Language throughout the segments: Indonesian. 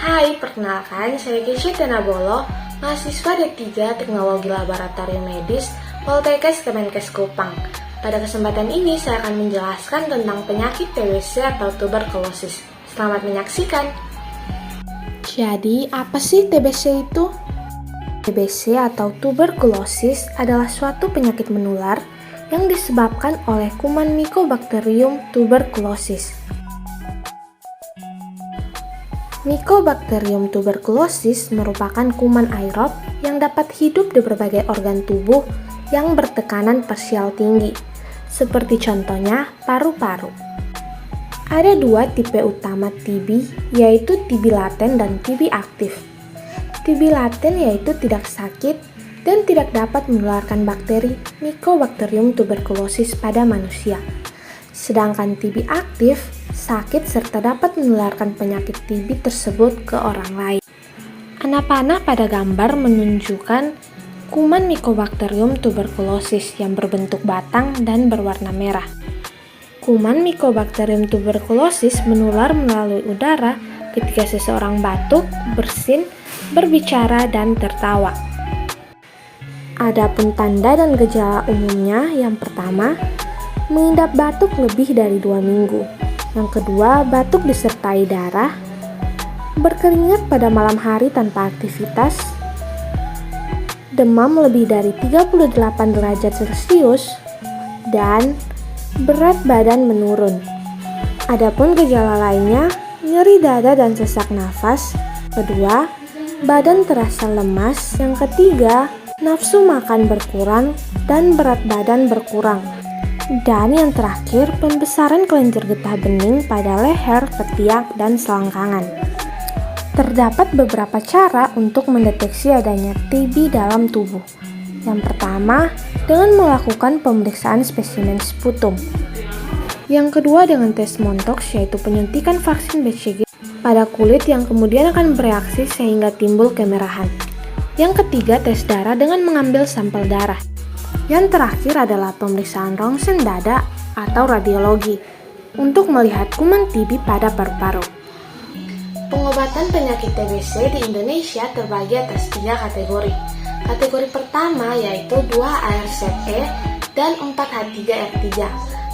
Hai, perkenalkan saya Keisha Tenabolo, mahasiswa D3 Teknologi Laboratorium Medis Poltekkes Kemenkes Kupang. Pada kesempatan ini saya akan menjelaskan tentang penyakit TBC atau tuberkulosis. Selamat menyaksikan. Jadi, apa sih TBC itu? TBC atau tuberkulosis adalah suatu penyakit menular yang disebabkan oleh kuman Mycobacterium tuberculosis. Mycobacterium tuberculosis merupakan kuman aerob yang dapat hidup di berbagai organ tubuh yang bertekanan parsial tinggi, seperti contohnya paru-paru. Ada dua tipe utama TB, yaitu TB laten dan TB aktif. TB laten yaitu tidak sakit dan tidak dapat menularkan bakteri Mycobacterium tuberculosis pada manusia. Sedangkan TB aktif sakit serta dapat menularkan penyakit TB tersebut ke orang lain. Panah pada gambar menunjukkan kuman Mycobacterium tuberculosis yang berbentuk batang dan berwarna merah. Kuman Mycobacterium tuberculosis menular melalui udara ketika seseorang batuk, bersin, berbicara, dan tertawa. Adapun tanda dan gejala umumnya, yang pertama, mengidap batuk lebih dari 2 minggu. Yang kedua, batuk disertai darah, berkeringat pada malam hari tanpa aktivitas, demam lebih dari 38 derajat Celcius, dan berat badan menurun. Adapun gejala lainnya, nyeri dada dan sesak nafas. Kedua, badan terasa lemas. Yang ketiga, nafsu makan berkurang dan berat badan berkurang. Dan yang terakhir, pembesaran kelenjar getah bening pada leher, ketiak, dan selangkangan. Terdapat beberapa cara untuk mendeteksi adanya TB dalam tubuh. Yang pertama, dengan melakukan pemeriksaan spesimen sputum. Yang kedua, dengan tes Montox, yaitu penyuntikan vaksin BCG pada kulit yang kemudian akan bereaksi sehingga timbul kemerahan. Yang ketiga, tes darah dengan mengambil sampel darah. Yang terakhir adalah pemeriksaan rongsen dada atau radiologi untuk melihat kuman TB pada paru-paru. Pengobatan penyakit TBC di Indonesia terbagi atas 3 kategori. Kategori pertama yaitu 2-ARZE dan 4-H3R3.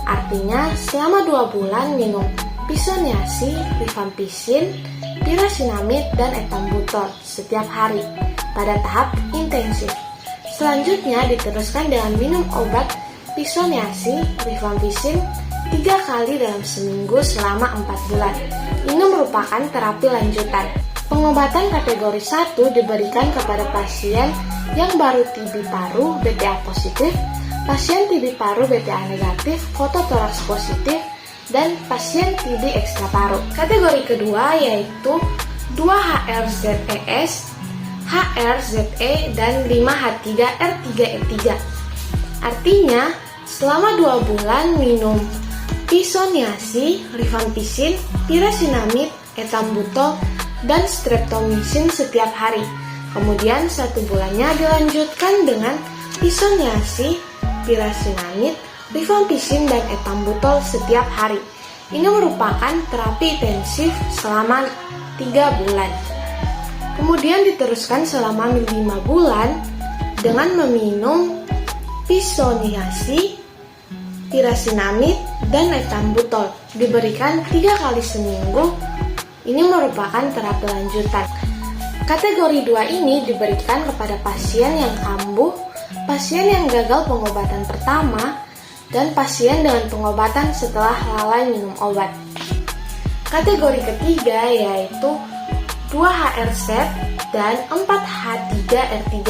Artinya selama 2 bulan minum Pisoniasi, Rifampicin, Pirasinamid, dan Ethambutol setiap hari pada tahap intensif. Selanjutnya diteruskan dengan minum obat Pisoniasi, Rifampicin 3 kali dalam seminggu selama 4 bulan. Ini merupakan terapi lanjutan. Pengobatan kategori 1 diberikan kepada pasien yang baru TB paru BTA positif, pasien TB paru BTA negatif, fototoraks positif, dan pasien TB ekstra paru. Kategori kedua yaitu 2-HRZES, HRZE, dan 5-H3R3E3. Artinya, selama 2 bulan minum Pisoniasi, Rifampicin, Pirasinamid, Ethambutol, dan Streptomycin setiap hari. Kemudian 1 bulannya dilanjutkan dengan Pisoniasi, Pirasinamid, Rifampicin, dan Ethambutol setiap hari. Ini merupakan terapi intensif selama 3 bulan. Kemudian diteruskan selama 5 bulan dengan meminum Pisoniasi, Pirasinamid, dan Ethambutol. Diberikan 3 kali seminggu. Ini merupakan terapi lanjutan. Kategori 2 ini diberikan kepada pasien yang kambuh, pasien yang gagal pengobatan pertama, dan pasien dengan pengobatan setelah lalai minum obat. Kategori ketiga yaitu 2-HRZ dan 4-H3R3.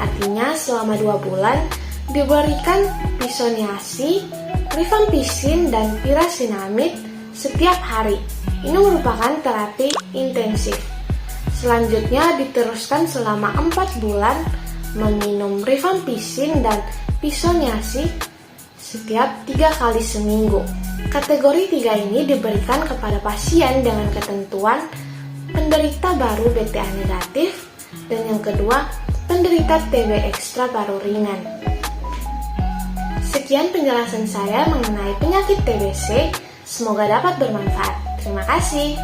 Artinya selama 2 bulan diberikan Pisoniasi, Rifampicin, dan Pirasinamid setiap hari. Ini merupakan terapi intensif. Selanjutnya diteruskan selama 4 bulan meminum Rifampicin dan Pisoniasi setiap 3 kali seminggu. Kategori 3 ini diberikan kepada pasien dengan ketentuan penderita baru BTA negatif, dan yang kedua, penderita TB ekstra paru ringan. Sekian penjelasan saya mengenai penyakit TBC, semoga dapat bermanfaat. Terima kasih.